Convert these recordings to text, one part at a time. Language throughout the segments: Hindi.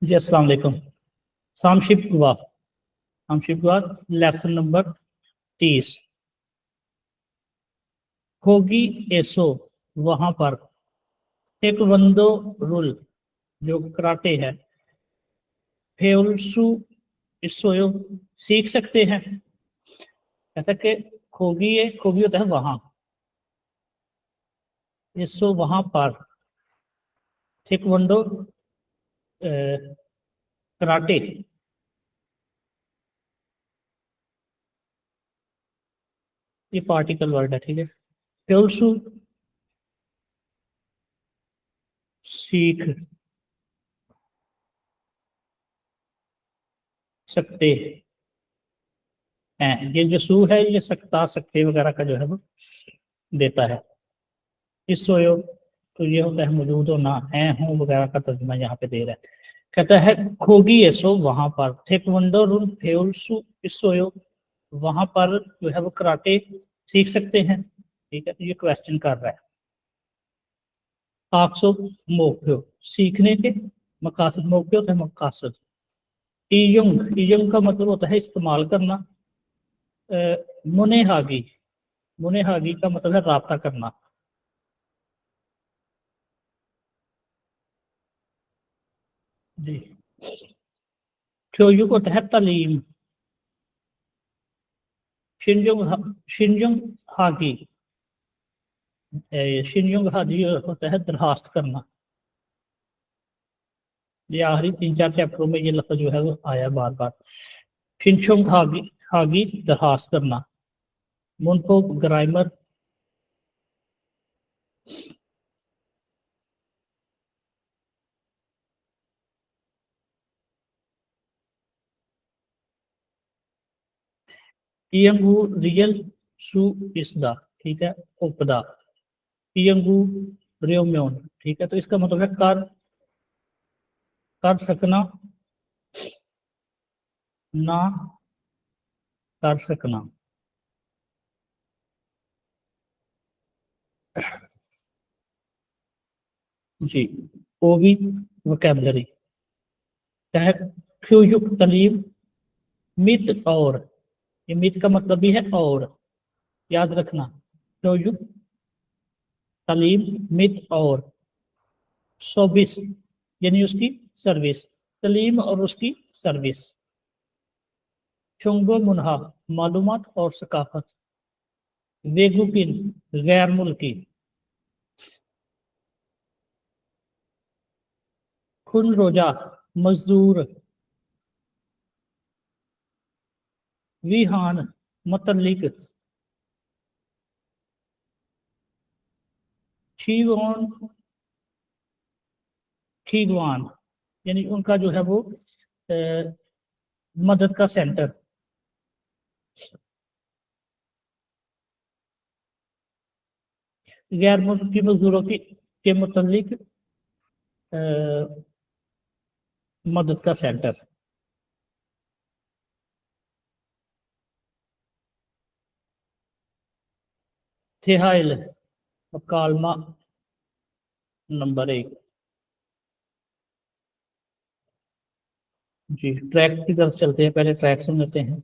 जी अस्सलाम वालेकुम। सामशिप हुआ लेसन नंबर 30। होगी एसो वहां पर, एक वंदो रुल जो कराटे है, फेउलसु इसोयो सीख सकते हैं। कहता कि खोगी होता है वहां, एसो वहां पर, एक वंडो कराटे, ये पार्टिकल वर्ड है, ठीक है। फेउलसु सीख सकते हैं। ये जो सू है ये सकते वगैरह का जो है वो देता है। इस सोयो तो ये होता है मौजूद होना, है हूँ वगैरह का तर्जुमा यहाँ पे दे रहा है। कहता है खोगी एसो वहां पर, टेक्वोंडो रुन फेउलसु इस सोयो वहां पर जो है वो कराटे सीख सकते हैं। ठीक है, तो ये क्वेश्चन कर रहा है। आक्सो मोक्यो सीखने के मकासद, मोक्यो होता है मकासद। ईयंग का मतलब होता है इस्तेमाल करना। मुनेहागी, मुनेहागी का मतलब है राब्ता करना। जी। क्योयुक होता है तालीम। शिंजुंग हागी, शिंजुंग हागी होता है दरखास्त करना। ये आखिरी 3-4 चैप्टरों में ये लफ्ज जो है वो आया बार बार। शिंचुंग हागी, हागी दरखास्त करना। मुनको ग्रामर, इयंगू रियल सु इसदा, ठीक है, उपदा। इयंगू रियोम्योन, ठीक है, तो इसका मतलब है कर सकना, ना कर सकना। जी। ओवी वोकेबलरी है, क्यूयुक तलीम, मित और, ये मित का मतलब भी है और, याद रखना। क्यूयुक तलीम मित और, सोबिस यानी उसकी सर्विस, तलीम और उसकी सर्विस। चुंगो मुनहा मालूमात और सकाफत। वेगुकिन गैर मुल्की। खुन रोजा मजदूर। विहान मतलिक। छीगोन खीगवान यानी उनका जो है वो मदद का सेंटर। गैर मुल्की मजदूरों की के मुतलिक मदद का सेंटर। थिहाइल मकालमा नंबर 1। जी, ट्रैक की तरफ चलते हैं, पहले ट्रैक समझते हैं।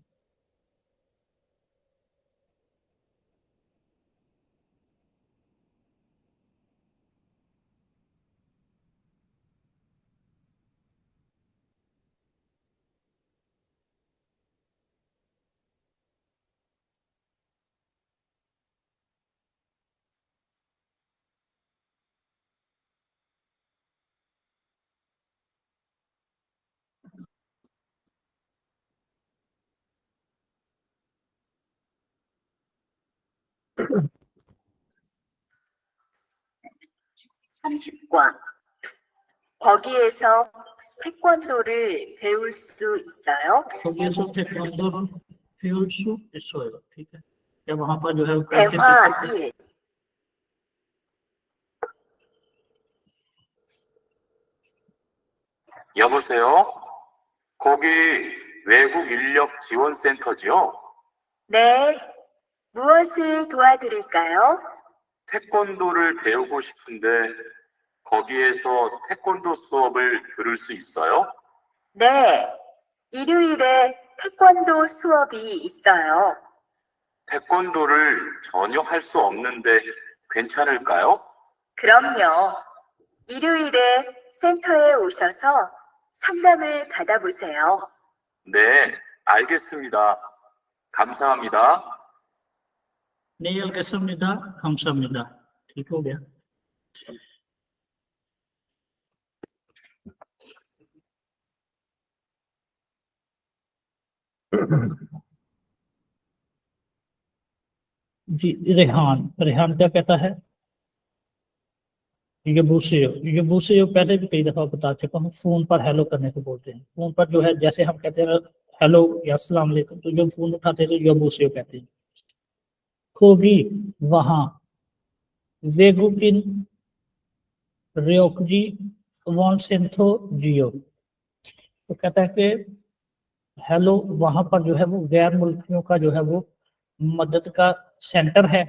삼십과 거기에서 태권도를 배울 수 있어요? 거기에서 태권도를 배울 수 있어요, ठीक है। क्या वहाँ पर जो है वो कैसे 대화 सीख सकते हैं? 1. 여보세요? 거기 외국 인력 지원센터지요? 네, 무엇을 도와드릴까요? 태권도를 배우고 싶은데 거기에서 태권도 수업을 들을 수 있어요? 네, 일요일에 태권도 수업이 있어요. 태권도를 전혀 할 수 없는데 괜찮을까요? 그럼요. 일요일에 센터에 오셔서 상담을 받아보세요. 네, 알겠습니다. 감사합니다. नहीं 알겠습니다. 감사합니다. ठीक हो गया। जी रेहान रेहान क्या कहता है? ये पहले भी कई दफा बता चुका हूँ, फोन पर हेलो करने को बोलते हैं। फोन पर जो है जैसे हम कहते हैं हेलो या अस्सलाम वालेकुम, तो जब फोन उठाते हैं तो यबूसियो कहते हैं। खोगी वहां, वेगुकिन रियोकजी वन सेंथो जियो, तो कहता है कि हेलो वहां पर जो है वो गैर मुल्कियों का जो है वो मदद का सेंटर है।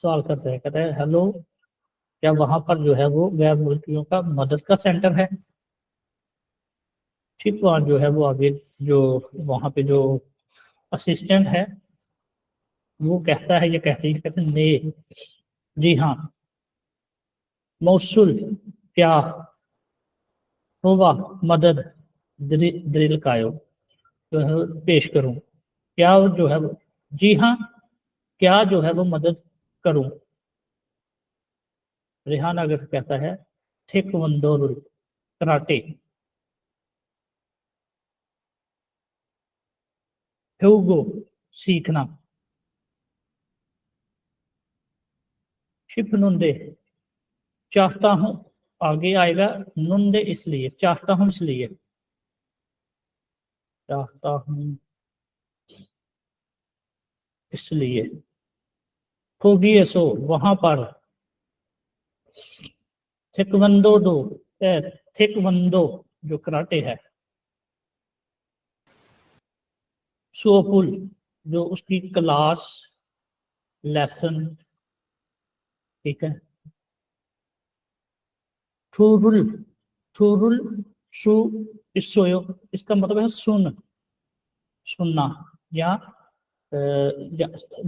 सवाल करते हैं, कहते हैं हेलो क्या वहां पर जो है वो गैर मुल्कियों का मदद का सेंटर है? ठीक, वहाँ जो है वो आगे जो वहां पे जो असिस्टेंट है वो कहता है, ये कहती है, कहते हैं ने, जी हाँ, मौसूल क्या होगा मदद द्रिल कायो, जो है पेश करूं, क्या जो है वो, जी हाँ, क्या जो है वो मदद करूं। रेहान अगर कहता है ठेकवंदो कराटे, ह्यूगो सीखना, शिप नुंदे चाहता हूं, आगे आएगा नुंदे इसलिए, चाहता हूं इसलिए, चाहता हूं इसलिए। खोगी सो वहां पर, थिकवंदो दो थिकवंदो जो कराटे है, सोपुल जो उसकी क्लास लेसन, ठीक है। ठुरुल ठुरुल सु इसोयो, इसका मतलब है सुनना या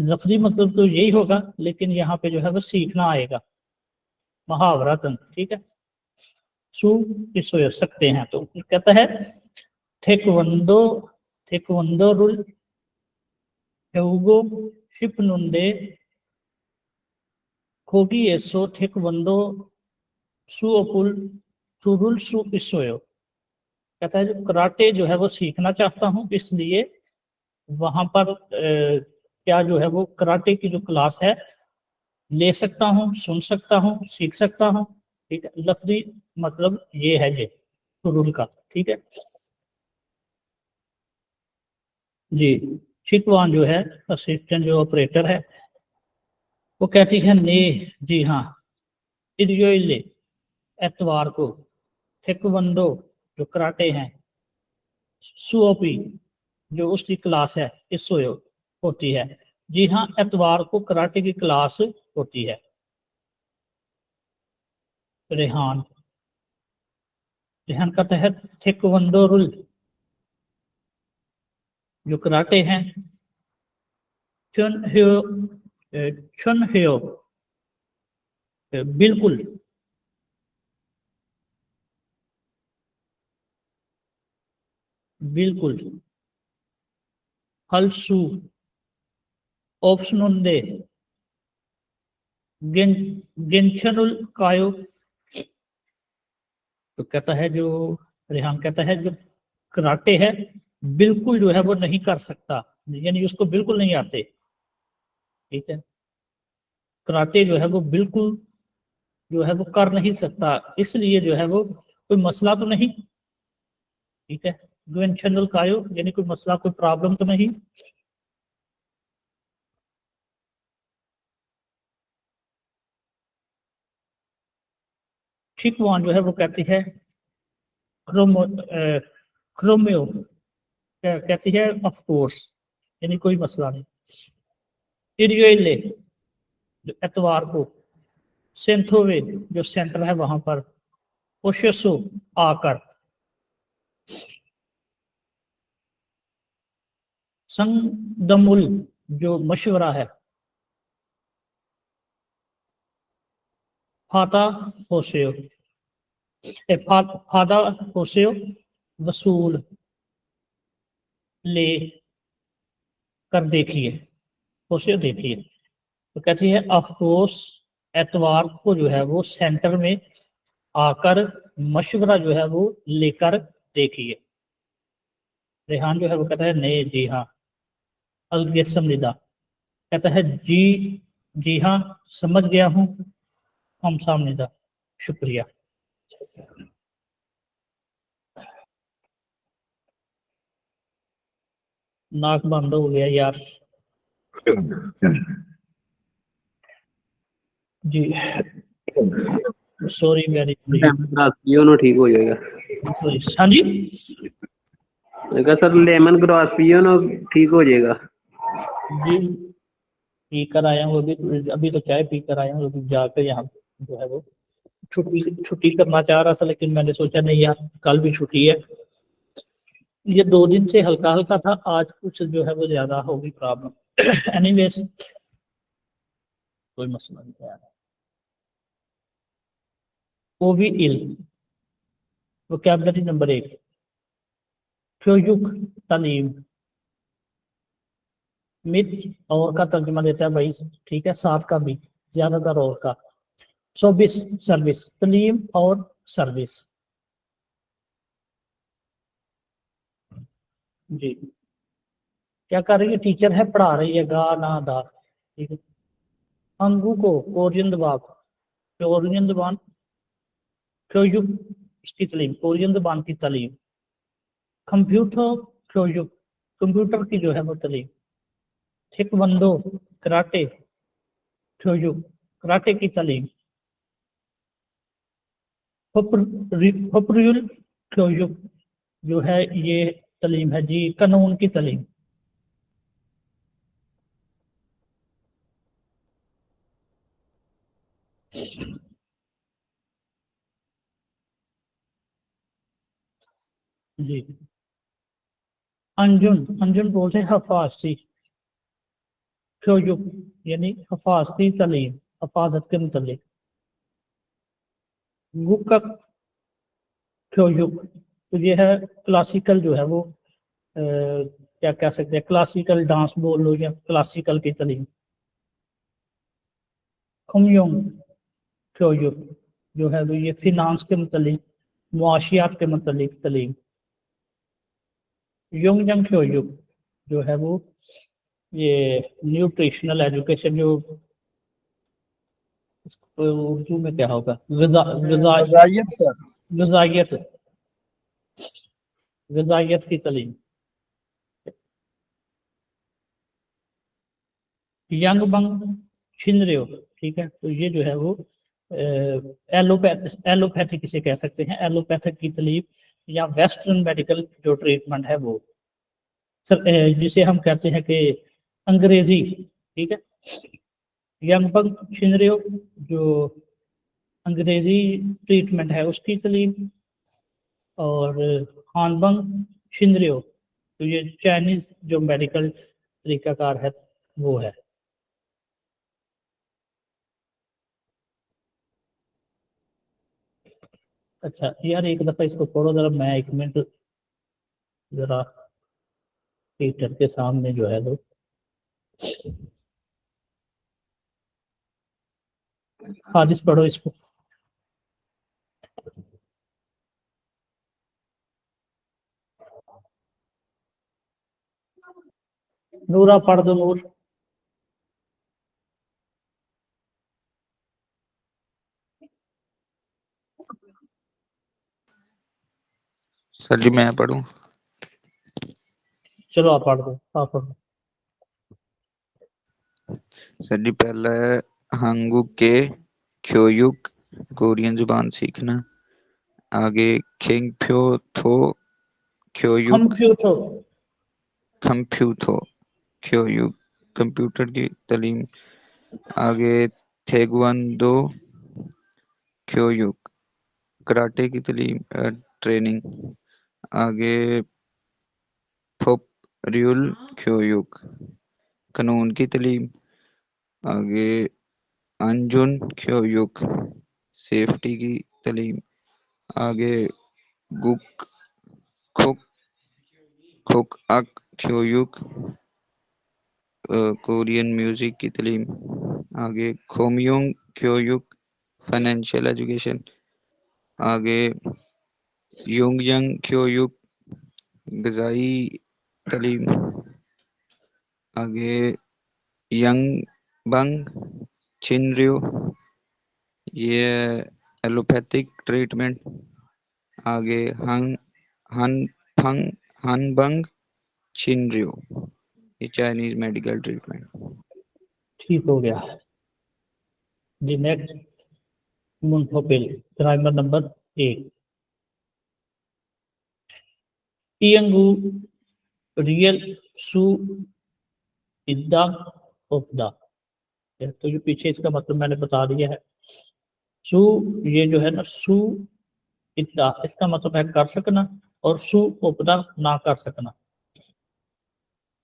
लफ्जी मतलब तो यही होगा, लेकिन यहाँ पे जो है वो सीखना आएगा, मुहावरा तंत्र, ठीक है। सु इसोयो सकते हैं, तो कहता है ठेकवंदो ठेकवंदो रुल हेउगो शिपनुंदे खोगी एसो ठेकवंदो सुअपुल चुरुल सु इसोयो, कहता है जो कराटे जो है वो सीखना चाहता हूँ, इसलिए वहां पर क्या जो है वो कराटे की जो क्लास है ले सकता हूँ, सुन सकता हूँ, सीख सकता हूँ, ठीक है। लफ्जी मतलब ये है ये चुरुल का, ठीक है जी। शिकवान जो है असिस्टेंट जो ऑपरेटर है वो कहती है ने, जी हाँ, इरियोइले एतवार को, ठेकवंदो जो कराटे हैं, सुओपी जो उसकी क्लास है, इसोयो होती है, जी हाँ, एतवार को कराटे की क्लास होती है। रेहान रेहान का तहत ठेकवंदो रुल जो कराटे हैं, चुन हियो चुन हियो बिल्कुल बिल्कुल, हलसू ऑप्शनुंदे गेन गेंशनुल कायो, तो कहता है जो रेहान कहता है जो कराटे है बिल्कुल जो है वो नहीं कर सकता, यानी उसको बिल्कुल नहीं आते, ठीक है। कराटे जो है वो बिल्कुल जो है वो कर नहीं सकता, इसलिए जो है वो कोई मसला तो नहीं, ठीक है। ग्वेंशनल कायो यानी कोई मसला, कोई प्रॉब्लम तो नहीं। शिकवान जो है वो कहती है क्रोमियो कहती है ऑफ कोर्स, यानी कोई मसला नहीं। इरियोले जो एतवार को, सेंथोवे जो सेंटर है वहां पर, ओशसो आकर, संगदमुल जो मशवरा है, फाता होसेयो, फादा होसेयो वसूल ले कर देखिए, होसेयो देखिए। तो कहती है अफकोर्स एतवार को जो है वो सेंटर में आकर मशवरा जो है वो लेकर देखिए। रेहान जो है वो कहता है नहीं, जी हाँ। अलगेसम निदा कहता है जी हाँ समझ गया हूँ। हम सामने निदा शुक्रिया। नाक बंद हो गया यार जी, सॉरी वेरी पियो ना ठीक हो जाएगा। सॉरी। हाँ जी, मैं कहा सर लेमन ग्रास पियो ना ठीक हो जाएगा। जी पी कर आया हूँ, अभी तो चाय पी कर आया हूँ, अभी जाकर यहाँ जो है वो छुट्टी करना चाह रहा था, लेकिन मैंने सोचा नहीं यार कल भी छुट्टी है। ये 2 दिन से हल्का हल्का था, आज कुछ जो है वो ज्यादा होगी प्रॉब्लम। एनीवेज कोई मसला नहीं है। वो भी इल वोकैबुलरी नंबर 1 क्योयुक तालीम। मिथ और का तर्जुमा देता है भाई, ठीक है, साथ का भी ज्यादातर और का। सर्विस सर्विस तालीम और सर्विस जी। क्या कर रही है, टीचर है पढ़ा रही है, गा ना दा, ठीक है। अंगू को कोरियन दबाव, कोरियन दबान क्योयुक उसकी तालीम, कोरियन दबान की तालीम। कंप्यूटर क्योयुक कंप्यूटर की जो है वो तालीम। थिकवंदो कराटे क्योयुक कराटे की तालीम। फपरुल क्योयुक जो है ये तालीम है जी, कानून की तालीम। जी। अंजुन अंजुन बोलते हैं हफाजती क्योयुक, यानी हफाजती तालीम, हफाजत के मुतल्लिक। गुकक क्योयुक तो ये है क्लासिकल जो है वो क्या कह सकते हैं, क्लासिकल डांस बोल लो या क्लासिकल की तालीम। खुमयोंग क्योयुक जो है वो ये फिनांस के मुतल्लिक, मुआशियात के मुतल्लिक तालीम। योंगजंग क्योयुक जो है वो ये न्यूट्रिशनल एजुकेशन, जो उर्दू में क्या होगा, गजाइत सर। गजायत गजायत की तालीम। यंग बंग शिनरियो, ठीक है, तो ये जो है वो एलोपैथिक इसे कह सकते हैं, एलोपैथिक की तालीम या वेस्टर्न मेडिकल जो ट्रीटमेंट है वो सर, जिसे हम कहते हैं कि अंग्रेजी, ठीक है। यंग बंग शिनरियो जो अंग्रेजी ट्रीटमेंट है उसकी तालीम। और हानबंग शिनरियो तो ये चाइनीज जो मेडिकल तरीकाकार है वो है। अच्छा यार एक दफा इसको छोड़ो जरा, मैं 1 मिनट जरा टीचर के सामने जो है वो हादिस पढ़ो इसको। नूरा पढ़ दो नूर। सर जी मैं पढ़ूं? चलो आप पढ़ दो, आप पढ़ दो। सर जी पहला है हांगुक के क्योयुक, कोरियन जुबान सीखना। आगे खिंगफ्यो थो क्योयुक, कंप्यूटर खम्फ्यूथो क्योयुक, कंप्यूटर की तालीम। आगे थेगवान-दो क्योयुक, कराटे की तालीम ट्रेनिंग। आगे थोप रियुल क्योयुक कानून की तालीम। आगे अंजुन क्योयुक सेफ्टी की तालीम। आगे गुक खुक खुक अक क्योयुक कोरियन म्यूजिक की तालीम। आगे खोमयोंग क्योयुक फाइनेंशियल एजुकेशन। आगे योंगजंग क्योयुक गजाई तालीम। आगे यंग बंग चिनरियो ये एलोपैथिक ट्रीटमेंट। आगे हन हन फंग हन बंग चिनरियो ये चाइनीज मेडिकल ट्रीटमेंट। ठीक हो गया जी। नेक्स्ट मुंथोपिल ग्रामर नंबर 1। इयंगू रियल सु इद्दा उपदा। तो जो पीछे इसका मतलब मैंने बता दिया है। सु ये जो है ना सु इद्दा इसका मतलब है कर सकना, और सु उपदा ना कर सकना।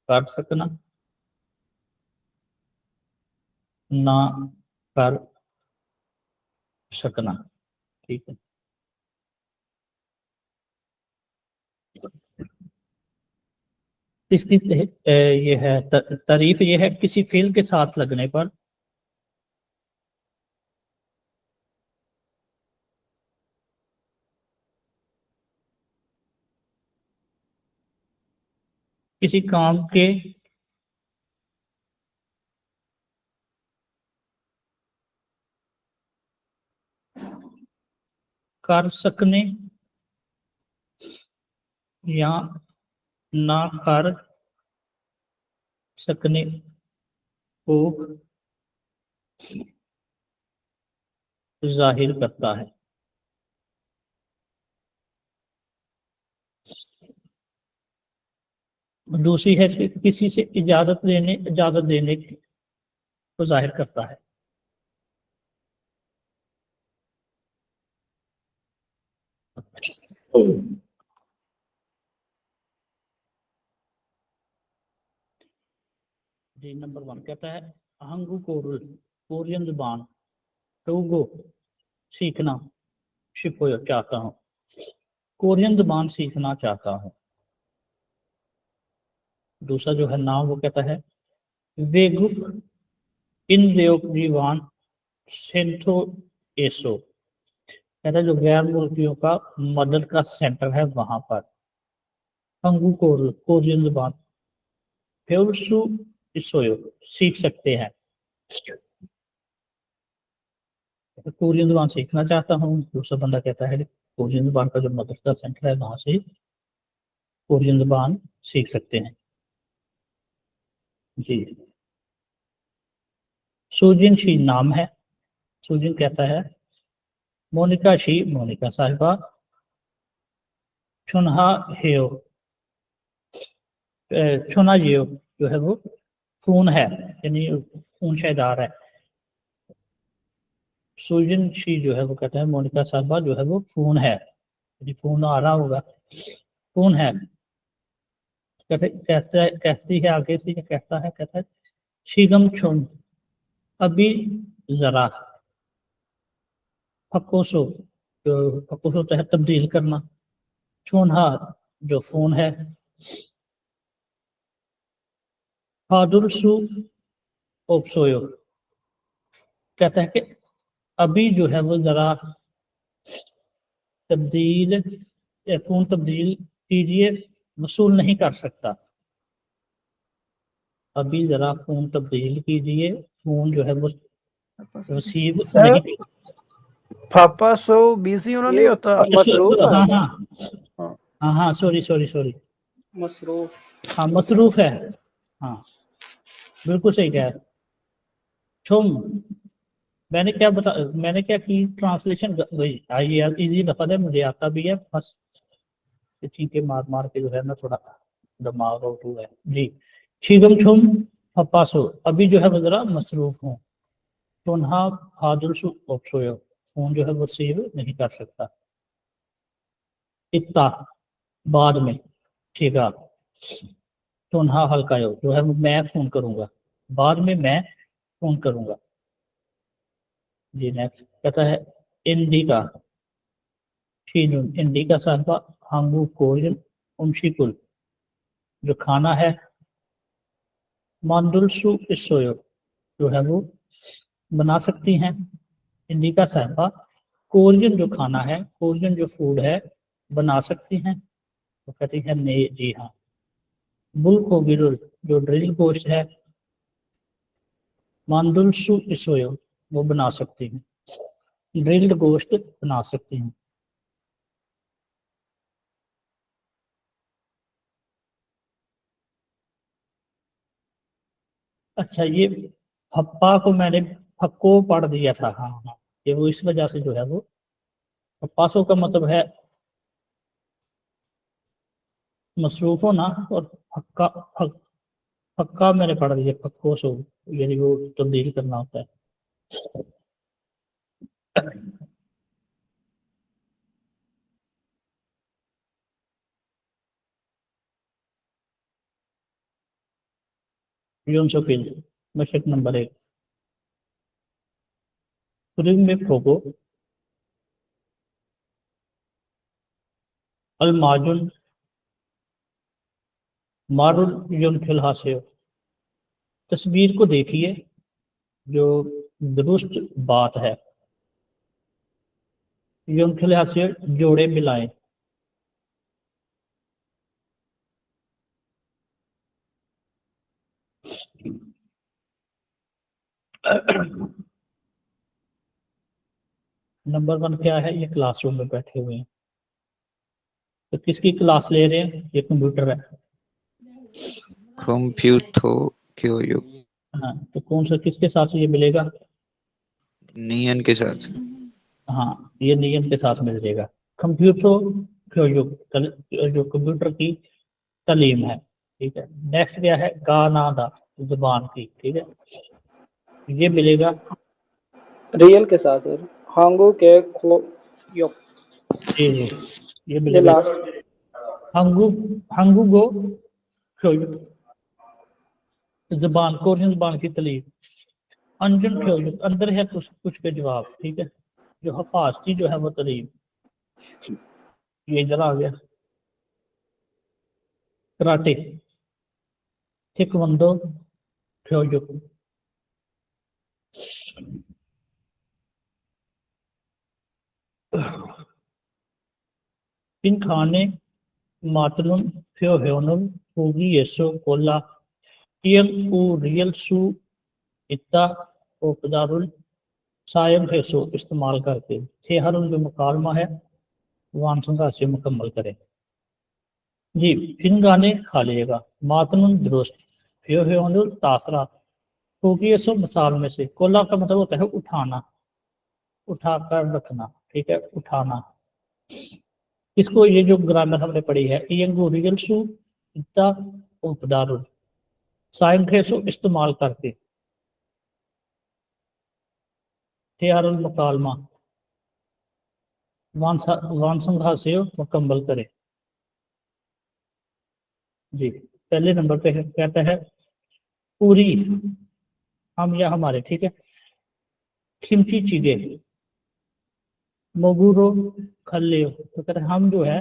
कर सकना ना कर सकना। ठीक है। इसकी ये है तारीफ ये है किसी फेल के साथ लगने पर किसी काम के कर सकने या ना कर सकने को जाहिर करता है। दूसरी है कि किसी से इजाजत देने को जाहिर करता है। जी नंबर 1 कहता है हंगू कोरुल कोरियन जुबान टोगो सीखना शिपोयो चाहता हूँ। कोरियन जुबान सीखना चाहता हूँ। दूसरा जो है नाम वो कहता है वेगुक इन जीवान सेंट्रो एसो। कहता है जो गैर मुल्कियों का मदद का सेंटर है वहां पर। हंगू कोरुल कोरियन जुबान फेउसु इसोयो सीख सकते हैं। कोरियन जुबान सीखना चाहता हूँ। दूसरा बंदा कहता है कोरियन जुबान का जो मदरसा सेंटर है वहां से कोरियन जुबान सीख सकते हैं। जी सुजिन शी नाम है। सुजिन कहता है मोनिका शी मोनिका साहिबा चुनहा हेयो चुना ये जो है वो फोन है, यानी फोन शायद आ रहा है। सुजिन शी जो है वो कहता है मोनिका साहिबा जो है वो फोन है, यदि फोन आ रहा होगा फोन है। कहती है आगे से कहता है शीगम छुन अभी जरा फकोसो जो फकोसो तो है तब्दील करना। चुनहा जो फोन है। हादुरसु ओपसोयो कहता है कि अभी जो है वो जरा तब्दील फोन तब्दील कीजिए वसूल नहीं कर सकता। अभी जरा फोन तब्दील कीजिए फोन जो है वो रिसीव सर नहीं। पापा सो बिजी होना नहीं होता, मसरूफ है। हाँ हाँ हाँ हाँ सॉरी मसरूफ। हाँ मसरूफ है। हाँ बिल्कुल सही कह रहे। छुम मैंने क्या की ट्रांसलेशन वही आई यार इजी लफज है, मुझे आता भी है, बस चीखे मार मार के जो है ना थोड़ा दिमाग आउट हुआ है जी। शीगम छुम हपासो अभी जो है वो जरा मसरूफ हूँ। टोनहा हाजुल फोन जो है वो सेव नहीं कर सकता। इत्ता बाद में, ठीक है। तो हाँ हल्का जो है मैं फोन करूंगा, बाद में मैं फोन करूंगा। जी नेक्स्ट कहता है इंडिका शीनुन, इंडिका साहबा हांगू कोरियन उमशिकुल, जो खाना है मांदुलसु इसोयो, जो है वो बना सकती हैं इंडिका साहबा कोरियन जो खाना है, कोरियन जो फूड है बना सकती हैं। तो कहती है ने जी हाँ। बुल को गिरुल, जो ड्रिल गोश्त है मांदुलसु इसोयो, वो बना सकती हैं, ड्रिल्ड गोश्त बना सकती हैं। अच्छा ये फप्पा को मैंने फक्को पढ़ दिया था, हाँ हाँ, ये वो इस वजह से जो है वो फप्पासो का मतलब है मसरूफ होना, और फक्का फक्का मैंने पढ़ दिया फक्को सो, यानी वो तब्दील करना होता है। यूनसोफिल मशक नंबर 1, फ्रिज में फोको अलमाजुन मारुल युनफिल हासिल, तस्वीर को देखिए जो दुरुस्त बात है, युनफिल हासिल जोड़े मिलाएं। नंबर 1 क्या है, ये क्लासरूम में बैठे हुए हैं, तो किसकी क्लास ले रहे हैं, ये कंप्यूटर है। कंप्यूटो क्यों हाँ तो कौन सा किसके साथ ये मिलेगा, नियन के साथ। हाँ ये नियम के साथ मिल जाएगा। कंप्यूटर जो कंप्यूटर की तालीम है, ठीक है। नेक्स्ट क्या है, गाना दा, जुबान की, ठीक है, ये मिलेगा रियल के साथ सर, हांगू के खो यो, जी जी, ये ये मिलेगा लास्ट। हंगू हंगू गो क्योयो, जुबान कोरियन जुबान की तालीम। अंजन क्योयो, अंदर है कुछ कुछ के जवाब, ठीक है। जो हफाजती जो है वो तालीम, ये इधर आ गया। कराटे ठेकवंदो क्योयो, इन खाने मातलुन फ्योहेनुल होगी येसो कोला टियंग उ रियल सु इत्ता ओपदारुल सायम फेसो इस्तेमाल करके थे हरुल जो मुकालमा है वानसंगा से मुकम्मल करें। जी फिन गाने खा लिएगा, मातनुन दुरुस्त, फ्योहेनुल तासरा, होगी येसो मिसाल में से, कोला का मतलब होता है उठाना, उठा कर रखना, ठीक है, उठाना। इसको ये जो ग्रामर हमने पढ़ी है, यंगो रियल सु इत्ता उपदारुल साइम फेसो इस्तेमाल करके, तैयारुल मुकालमा वानसंघा से मुकम्मल करें। जी पहले नंबर पे कहता है पूरी, हम या हमारे, ठीक है। खिमची चीगे मोगुरो खल्ले, तो कहते हैं हम जो है,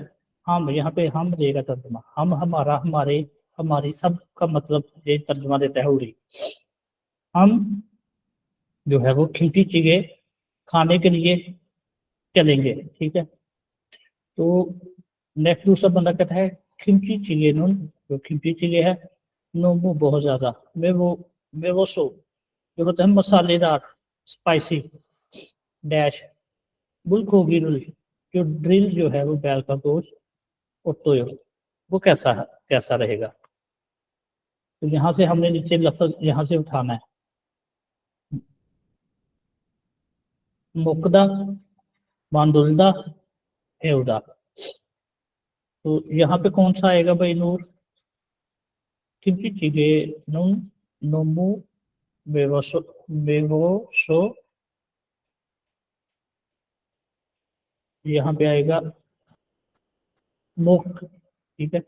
हम यहाँ पे हम देगा तर्जुमा, हम हमारा हमारे हमारी सब का मतलब ये तर्जुमा देता है उरी। हम जो है वो खिमची चीगे खाने के लिए चलेंगे, ठीक है। तो नेक्स्ट दूसरा बंदा कहता है खिमची चिगे नून, जो खिमची चिगे है नोमू बहुत ज्यादा, वे वो सो, जो होता है मसालेदार स्पाइसी डैश। बुल्क होगी रुल, जो ड्रिल जो है वो बैल का गोश्त ओटोयो, वो कैसा है, कैसा रहेगा। तो यहाँ से हमने नीचे लफ्ज यहाँ से उठाना है, मुकदा मांदुलदा हेउदा, तो यहाँ पे कौन सा आएगा भाई नूर, किमची चिगे नून नोमू बेवसो बेवोसो, यहाँ पे आएगा मुक ठीक है।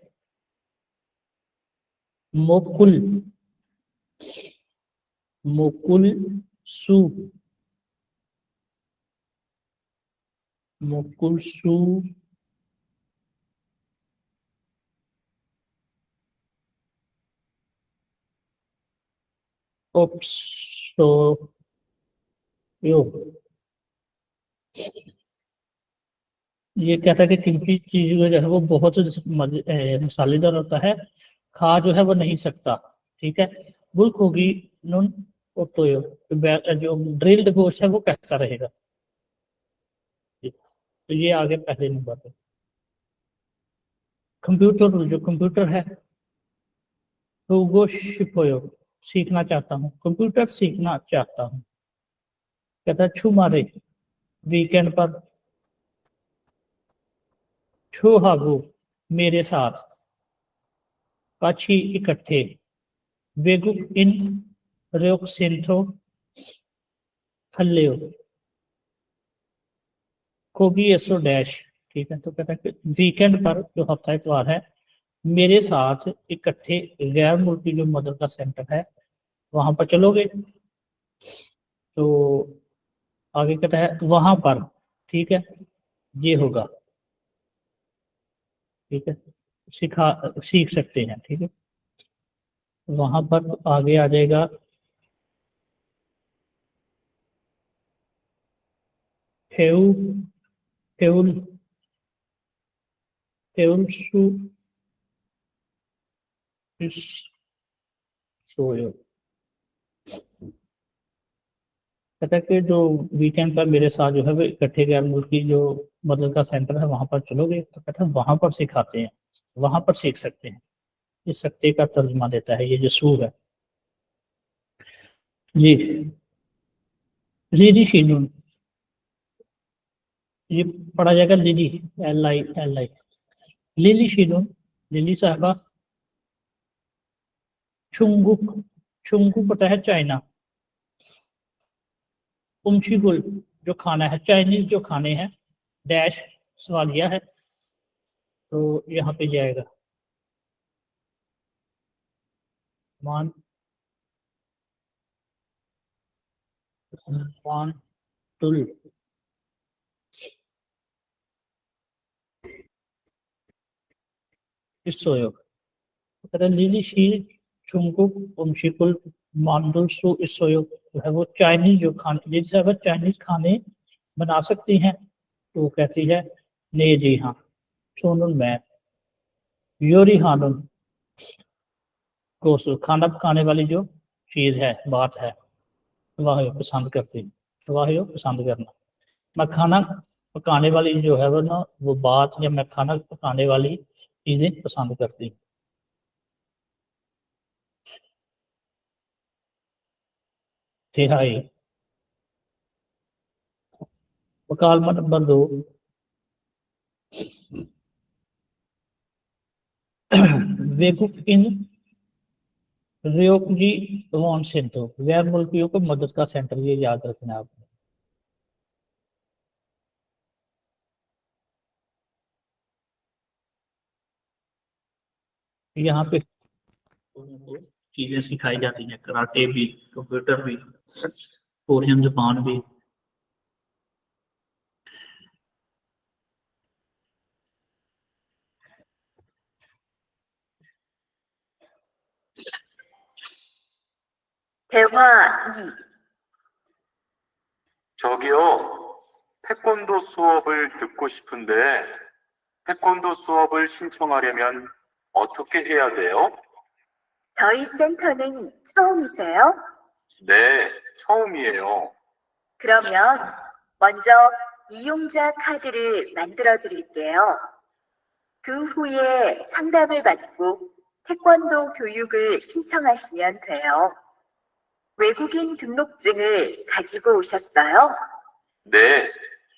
मोकुल, मोकुल सु, मोकुल सु ओप्सो यो। ये कहता है कि किसी चीज जो है वो बहुत मसालेदार होता है, खा जो है वो नहीं सकता। ठीक है। बुल्क होगी नुन ओटोयो, जो ड्रिल्ड गोश्त है वो कैसा रहेगा। तो ये आगे पहले नंबर पे। कंप्यूटर, जो कंप्यूटर है तो वो शिपोयो, सीखना चाहता हूँ, कंप्यूटर सीखना चाहता हूँ। कहता है छू मारे, वीकेंड पर, छू हागू, मेरे साथ, काछी इकट्ठे, वेगुक इन रेक सेंथो खल्लेओ, कोगी एसो डैश। ठीक है। तो कहता है कि वीकेंड पर, जो हफ्ता इतवार है, मेरे साथ इकट्ठे गैर मुल्की जो मदर का सेंटर है वहां पर चलोगे। तो आगे कहता है वहां पर, ठीक है, ये होगा। ठीक है। सीख सकते हैं। ठीक है। वहां पर तो आगे आ जाएगा हेउ, हेउल, हेउलसु इस सोयो। कहता है कि जो वीकेंड पर मेरे साथ जो है वो इकट्ठे गैर मुल्की जो मदद का सेंटर है वहां पर चलोगे। तो कहता है वहां पर सिखाते हैं, वहां पर सीख सकते हैं। इस सकते का तर्जुमा देता है ये जो सू है जी। लीली शीनून, ये पढ़ा जाएगा लिली, एल आई। लिली शीनून, लिली साहबा। चुंगुक, चुंगुक पता है चाइना। उमशीगुल, जो खाना है, चाइनीज जो खाने हैं, डैश सवालिया है तो यहाँ पे जाएगा मान, मान तुल। इस सोयो लिली शील चुंगुक उमशीकुल मांडुल सु इस सोयो, जो है वो चाइनीज जो खाने, जैसे अगर चाइनीज खाने बना सकती हैं तो वो कहती है ने जी हाँ। सोनुन मैं, योरी हानुन, कोसु, खाना पकाने वाली जो चीज है, बात है, वाह पसंद करती, वाह पसंद करना। मैं खाना पकाने वाली जो है वो ना, वो बात, या मैं खाना पकाने वाली चीजें पसंद करती। तिहाई, मुकालमा नंबर 2, वेकुक इन रियोकजी वॉन सेंटो, गैर मुल्कियों को मदद का सेंटर, ये याद रखना है आपने। यहाँ पे चीजें सिखाई जाती हैं, कराटे भी, कंप्यूटर भी, कोरियन जापान भी। 대화 2. 저기요, 태권도 수업을 듣고 싶은데, 태권도 수업을 신청하려면 어떻게 해야 돼요? 저희 센터는 처음이세요? 네, 처음이에요. 그러면 먼저 이용자 카드를 만들어 드릴게요. 그 후에 상담을 받고 태권도 교육을 신청하시면 돼요. 외국인 등록증을 가지고 오셨어요? 네,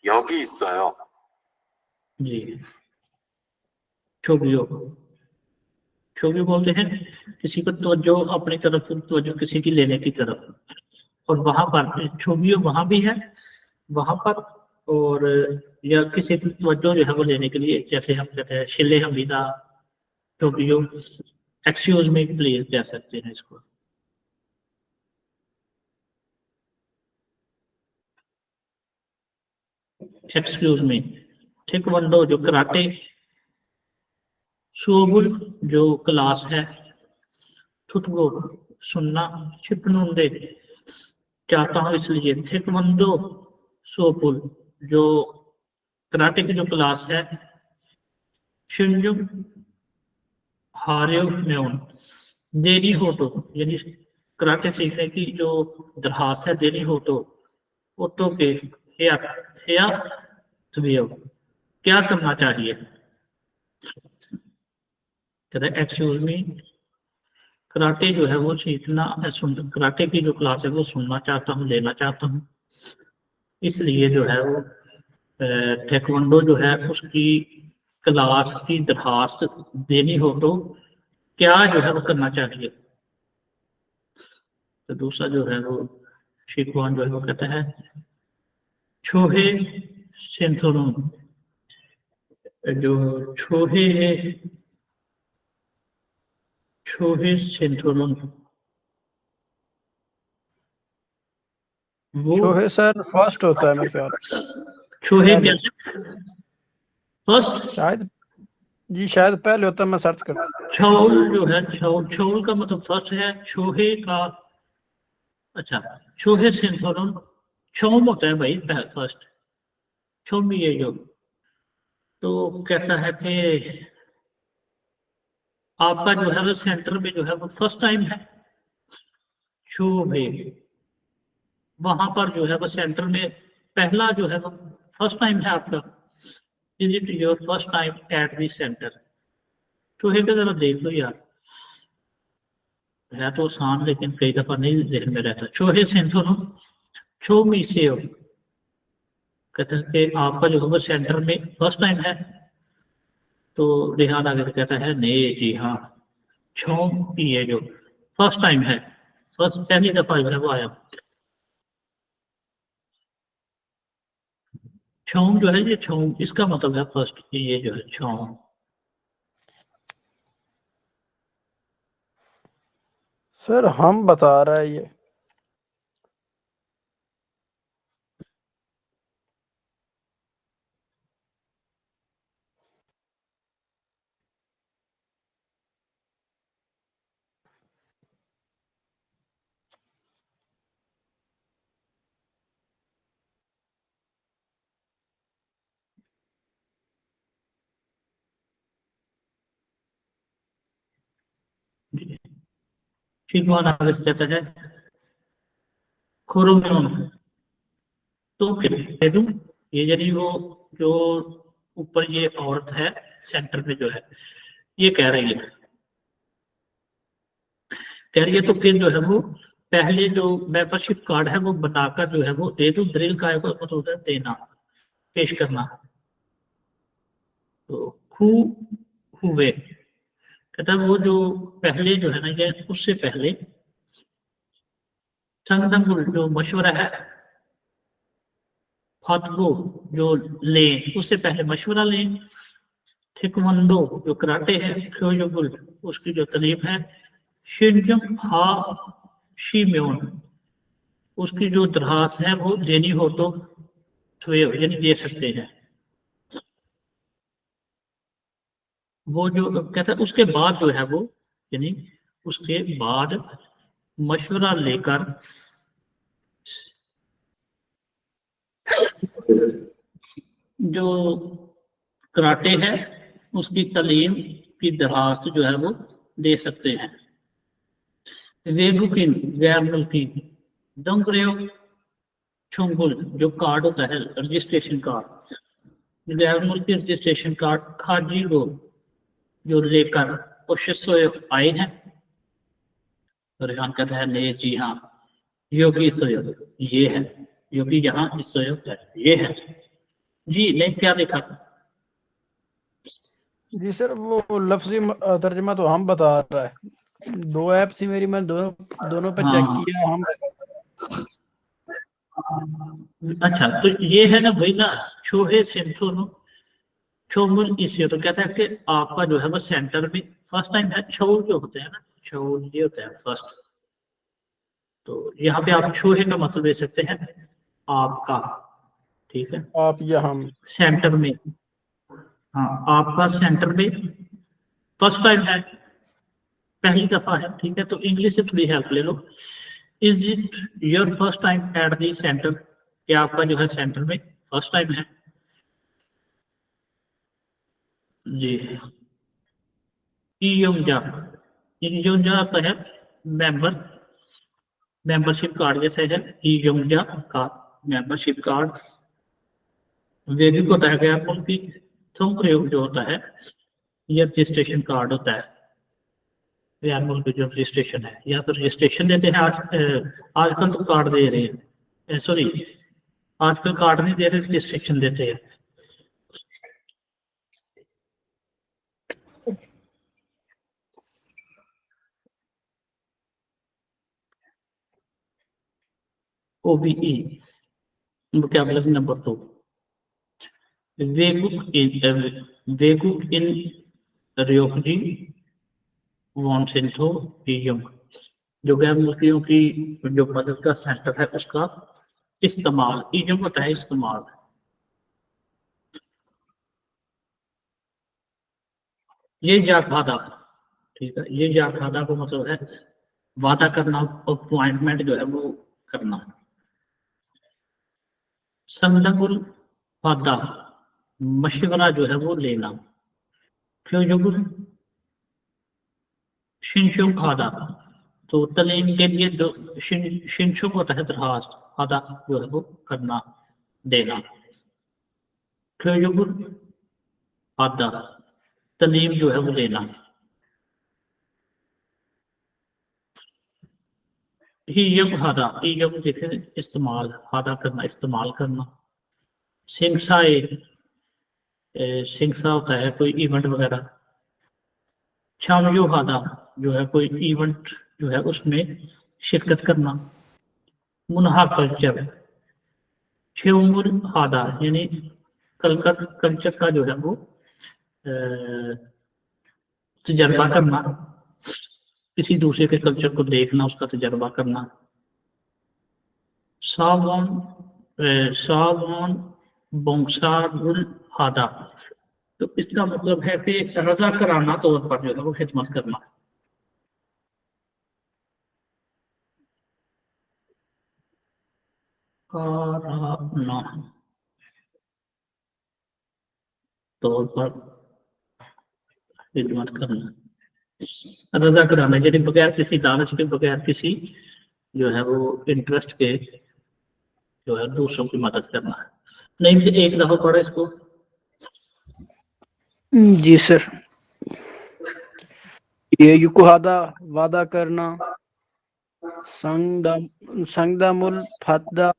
여기 있어요. जी, छोबियो, छोबियो बोलते हैं किसी को तवज्जो अपनी तरफ, तवज्जो किसी की लेने की तरफ। और वहां पर छोबियो वहां भी है, वहां पर, और या किसी की तवज्जो जो है वो लेने के लिए, जैसे हम कहते हैं शिले हमीदा, तो जो एक्सक्यूज में प्लीज कह सकते हैं इसको। एक्सक्यूज मी, टेक्वांडो जो कराटे, शोबुल जो क्लास है, थुतगो सुनना, छिपनुंडे चाहता हूँ इसलिए, टेक्वांडो शोबुल जो कराटे की जो क्लास है, शिंजुम हार्यो म्योन देरी हो तो, यानी कराटे सीखने की जो दरखास्त है देरी हो तो, ओटो के या क्या करना चाहिए। एक्सक्यूज मी, कराटे जो है वो सीखना, कराटे की जो क्लास है वो सुनना चाहता हूँ, लेना चाहता हूँ, इसलिए जो है वो टेक्वांडो जो है उसकी क्लास की दरखास्त देनी हो तो क्या जो है वो करना चाहिए। तो दूसरा जो है वो शिकवान जो है वो कहता है छोहे सेंथोरुन, जो छोहे सेंथोरुन वो शोहे सर फर्स्ट होता है मेरे ख्याल। छोहे पहले। क्या फर्स्ट, शायद जी शायद पहले होता है, मैं सर्च कर। छौल जो है छौल का मतलब फर्स्ट है, छोहे का अच्छा छोहे सेंथोरुन छौम होता है भाई फर्स्ट, छौम भी है जो। तो कहता है कि आपका जो है वो सेंटर में जो है वो फर्स्ट टाइम है, शोभे वहां पर जो है वो सेंटर में पहला जो है वो फर्स्ट टाइम है आपका, is it your first time at the centre. चूहे का जरा देख लो यार, है तो आसान लेकिन कई दफा नहीं जहन में रहता। चूहे सेंथोरुन छो मी से हो, कहते हैं कि आपका जो है वो सेंटर में फर्स्ट टाइम है। तो रेहान आगे कहता है नहीं जी हाँ, छो ये जो फर्स्ट टाइम है, फर्स्ट पहली दफा जो है वो आया। छौम जो है ये छौम इसका मतलब है फर्स्ट, ये जो है छौम। सर हम बता रहा है ये। शिकवान आगे कहता है खोरोमेन, तो फिर दे दूं ये, यानी वो जो ऊपर ये औरत है सेंटर में जो है ये कह रही है तो फिर जो है वो पहले जो मेंबरशिप कार्ड है वो बनाकर जो है वो दे दूं। ड्रिल का मतलब है देना, पेश करना। तो हुए कहता है वो जो पहले जो है ना ये उससे पहले संगदंगुल जो मशवरा है, फातगो जो लें उससे पहले मशवरा लें, ठिकमंडो जो कराटे है, ख्योयोगुल उसकी जो तालीम है, शिनजम हा शीम्योन उसकी जो दरखास्त है वो देनी हो तो यानी दे सकते हैं। वो जो कहता है उसके बाद जो है वो यानी उसके बाद मशवरा लेकर जो कराटे है उसकी तालीम की दरखास्त जो है वो दे सकते हैं। वेगुकिन गैर मुल्की दंगरेव छुंगुल जो कार्ड होता है रजिस्ट्रेशन कार्ड, गैर मुल्की रजिस्ट्रेशन कार्ड खाजी को जो लेकर कोशिश आए हैं। रेहान कहता है नहीं जी हाँ, योगी सहयोग ये है, योगी यहाँ इस सहयोग है ये है जी। नहीं क्या देखा जी सर वो लफ्जी तर्जमा तो हम बता रहा है, दो ऐप थी मेरी, मैं दोनों पे चेक हाँ। किया हम। अच्छा तो ये है ना भाई ना छोहे सेंथोनो छोमुल इसी तो कहता है कि आपका जो है वो सेंटर में फर्स्ट टाइम है। छो जो होते हैं ना, छो ये होता है फर्स्ट। तो यहाँ पे आप छोहे का मतलब दे सकते हैं आपका, ठीक है, आप या हम। सेंटर में। हाँ, आपका सेंटर में फर्स्ट टाइम है, पहली दफा है, ठीक है। तो इंग्लिश से थोड़ी हेल्प ले लो। Is it your first time at the centre, क्या आपका जो है सेंटर में फर्स्ट टाइम है जी। इयोंजा, इयोंजा आता है मेंबर, मेंबरशिप कार्ड जैसे है इयोंजा का मेंबरशिप कार्ड। वेदिक को बताया गया उनकी थम प्रयोग जो होता है यह रजिस्ट्रेशन कार्ड होता है। यार मुल्क जो रजिस्ट्रेशन है, या तो रजिस्ट्रेशन देते हैं आजकल तो कार्ड दे रहे हैं, सॉरी आजकल कार्ड नहीं दे रहे, रजिस्ट्रेशन देते हैं। OBE vocabulary number 2, Weguk in Ryokji Wonsinto Iyong, जो गैर मुल्कियों की जो मदद का सेंटर है उसका इस्तेमाल। ईयम होता है इस्तेमाल। ये जाखादा, ठीक है, ये जाखादा को मतलब है वादा करना, अपॉइंटमेंट जो है वो करना। संदकुल फादा, मशवरा जो है वो लेना। फ्यूजुगुल शिनशो खादा, तो तलीम के लिए जो शिनशो होता है दरखास्त, फादा जो है वो करना, देना। फ्यूजुगुल फादा, तलीम जो है वो लेना। ही यम हादा, ही यम देखे इस्तेमाल, हादा करना, इस्तेमाल करना। सिंगसाए, सिंगसा होता है कोई इवेंट वगैरह। शामयो हादा जो है कोई इवेंट जो है उसमें शिरकत करना। मुनहा कल्चर, शेउमुल हादा यानी कल्चर का जो है वो तजर्बा करना, किसी दूसरे के कल्चर को देखना, उसका तजर्बा करना। सावन सावन बोंगसारुल हादा, तो इसका मतलब है कि रजा कराना तौर पर जो है वो खिदमत करना। कराना तौर पर खिदमत करना, रजा कराना यानी बगैर किसी लालच के, बगैर किसी जो है वो इंटरेस्ट के जो है दूसरों की मदद करना है। नहीं, एक दफा पढ़ा इसको। जी सर। ये युकुहादा वादा करना। संगदामुल फादा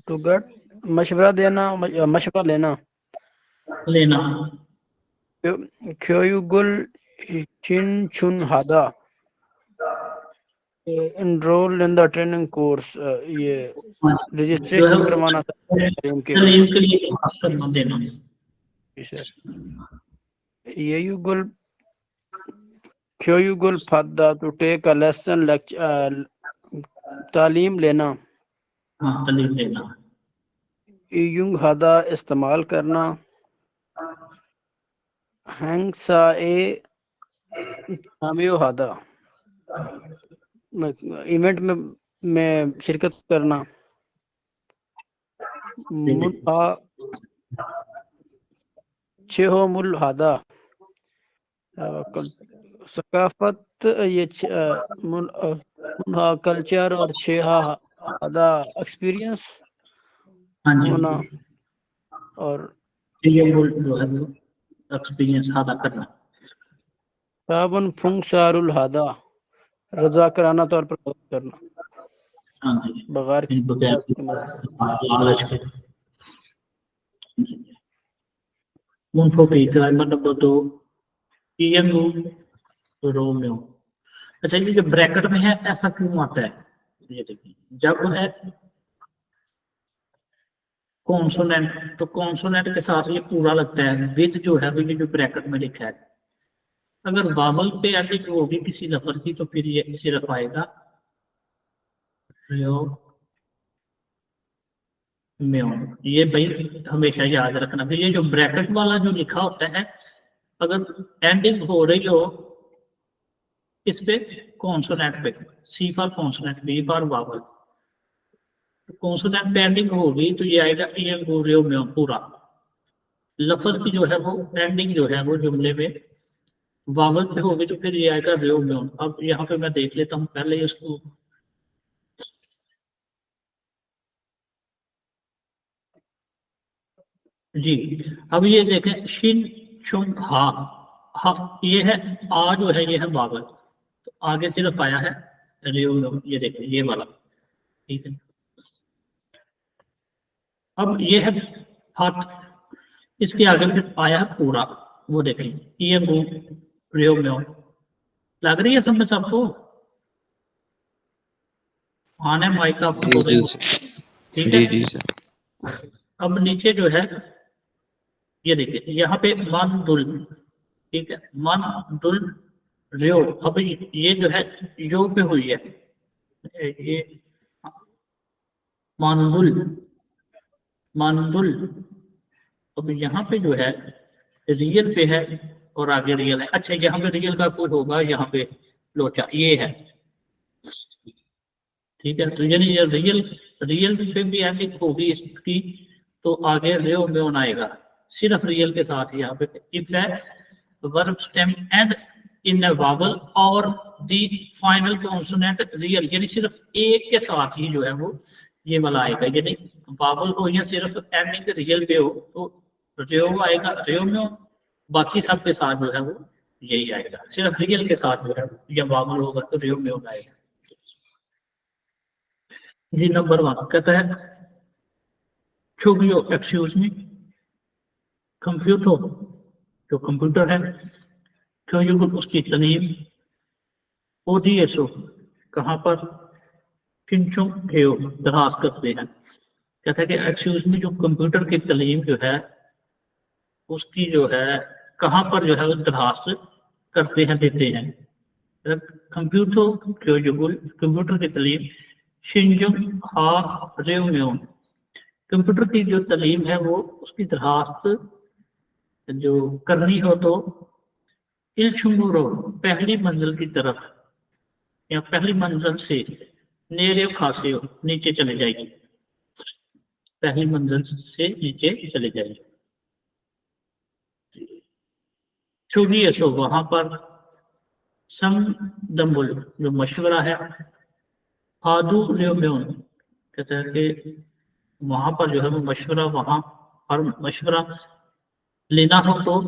टुगट, मशवरा देना, मशवरा लेना। लेना। ख्योयुगुल चिन चुन हादा, enrol in the training course, ये जो है रजिस्ट्रेशन करवाना तालीम के तलीम के लिए खास करना, देना। जी सर। ये युगुल ख्योयुगुल फादा टू टेक अ लेसन, तालीम लेना। हाँ, तलीम लेना। युंग हादा इस्तेमाल करना। हैंगसा ए नामियो हादा, इवेंट में शिरकत करना। मुनहा छेहो मुल हादा, सकाफत, ये मुनहा कल्चर, और छेहा हादा एक्सपीरियंस हाँ जी, होना। और ये जो है वो एक्सपीरियंस हादा करना। सावन फुंग सारुल हादा, रजा कराना तौर पर मदद करना, हाँ जी, बगैर किसी बगैर की मदद। लालच के। मुनफोफी ग्रामर नंबर 2, ईयंगू रोमियो। अच्छा, ये जो ब्रैकेट में है ऐसा क्यों आता है? ये देखिए, जब है कॉन्सोनेंट, तो कॉन्सोनेंट के साथ ये पूरा लगता है विद जो है वो ये जो ब्रैकेट में लिखा है। अगर वावल पे एंडिंग होगी किसी लफ्ज की तो फिर ये सिर्फ आएगा रियो म्योन। ये भाई हमेशा याद रखना। फिर ये जो ब्रैकेट वाला जो लिखा होता है, अगर एंडिंग हो रही हो इस पे कॉन्सोनेंट पे, C for consonant, B for vowel, consonant पे एंडिंग होगी तो ये आएगा रियो म्योन पूरा। लफ्ज की जो है वो एंडिंग जो है वो जुमले में वावल पे होगी तो फिर ये आएगा रियो म्योन। अब यहाँ पे मैं देख लेता हूँ पहले इसको। जी अब ये देखें शिन शुंग हा, हा ये है, आ जो है ये है वावल, तो आगे सिर्फ आया है रियो, ये देखें ये वाला, ठीक है। अब ये है हट, इसके आगे फिर आया है पूरा, वो देखें ये वो रियो म्योन। लग रही है समझ सबको? आने माइक आपको जी जी सर। ठीक जी है। जी सर। अब नीचे जो है ये देखिए यहाँ पे मंदुल, ठीक है, मंदुल रियो। अब ये जो है यो पे हुई है, ये मंदुल मंदुल। अब यहाँ पे जो है रियल पे है और आगे रियल है। अच्छा यहाँ पे रियल का कोई होगा, यहाँ पे लोचा ये है, ठीक है। तो यानी ये रियल पे भी एंडिंग होगी इसकी तो आगे रियो म्योन आएगा, सिर्फ रियल के साथ यहाँ पे। इफ है verb stem and in a vowel और द फाइनल कॉन्सोनेंट रियल, यानी सिर्फ एक के साथ ही जो है वो ये वाला आएगा। यानी वावल हो या सिर्फ एंडिंग रियल पे हो तो रियो आएगा, रियो म्योन। बाकी सब के साथ जो है वो यही आएगा, सिर्फ रियल के साथ जो है या वावल होगा तो रियो म्योन आएगा। जी नंबर 1 कहता है चुगियो एक्सक्यूज मी कंप्यूटर, जो कंप्यूटर है, क्यों उसकी तनीम ओडीएसओ कहाँ पर किंचो हेयो दराज करते हैं। कहता है कि एक्सक्यूज मी जो कंप्यूटर की तलीम जो है उसकी जो है कहाँ पर जो है वो दरखास्त करते हैं, देते हैं। कंप्यूटर की तलीम शिंजंग हा रेम्योन, कंप्यूटर की जो तलीम है वो उसकी दरखास्त जो करनी हो तो इल्चुंगुरो पहली मंजिल की तरफ या पहली मंजिल से नेरे खासे हो नीचे चले जाएगी, पहली मंजिल से नीचे चले जाएगी। चुगी ऐसो वहां पर सम दम्बुल जो मशवरा है, हादू रेम्योन कहते हैं कि वहां पर जो है वो मशवरा, वहां पर मशवरा लेना हो तो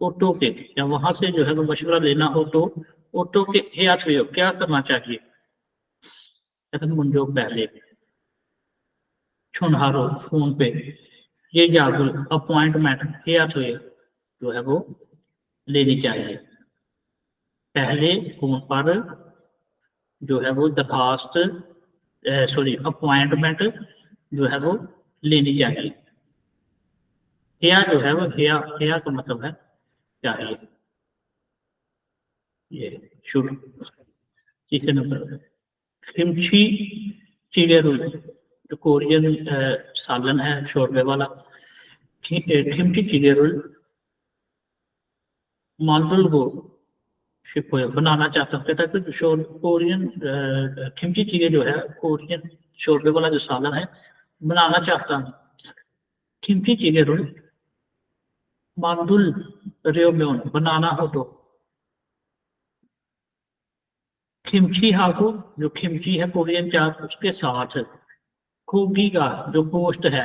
ऑटो के, या वहां से जो है वो मशवरा लेना हो तो ऑटो के हियात हुए क्या करना चाहिए। मुंजो पहले छुनहारो फोन पे ये जागुल अपॉइंटमेंट हियात हुए जो है वो लेनी चाहिए। पहले फोन पर जो है वो दरखास्त अपॉइंटमेंट जो है वो लेनी चाहिए। हिया जो है वो हिया का मतलब है चाहिए। ये शुरू तीसरे नंबर किमची चिगेरुल जो कोरियन सालन है शोरबे वाला। किमची चिगेरुल मालदुल को बनाना चाहता हूँ। कहता है कि कोरियन किमची चिगे जो है कोरियन शोरबे वाला जो सालन है बनाना चाहता हूँ। किमची चिगेरुल मालदुल रेम्योन बनाना हो तो खिमची हाको जो खिमची है कोरियन चाप उसके साथ खोगी का जो गोश्त है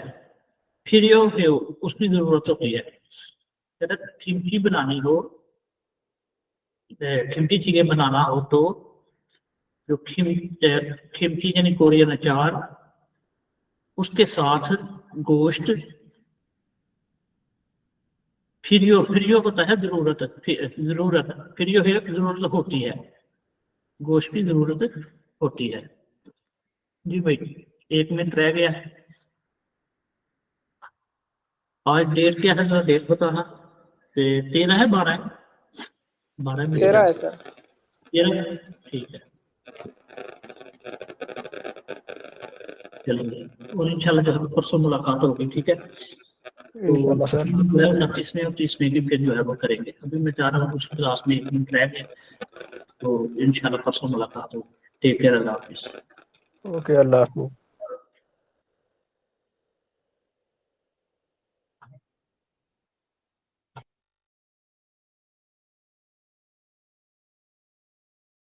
फिर उसकी जरूरत होती है। कहता खिमची बनानी हो, खिमची चीजें बनाना हो तो जो खिमची यानी कोरियन अचार उसके साथ गोश्त फिरियो होता है जरूरत फिरियो है जरूरत होती है, गोश्त की जरूरत होती है। जी भाई 1 मिनट रह गया। आज डेट क्या है जरा डेट बताना। 13 है 12 है 12 में 13 है सर। 13 ठीक है। चलिए और इंशाल्लाह जो है परसों मुलाकात होगी ठीक है। तो इंशाल्लाह सर। 29वें और 30वें की फिर जो है वो करेंगे। अभी मैं चाह रहा हूँ उसकी क्लास में 1 मिनट रह गया तो इंशाल्लाह परसों मुलाकात होगी। टेक केयर, अल्लाह हाफिज़। ओके, अल्लाह हाफिज़।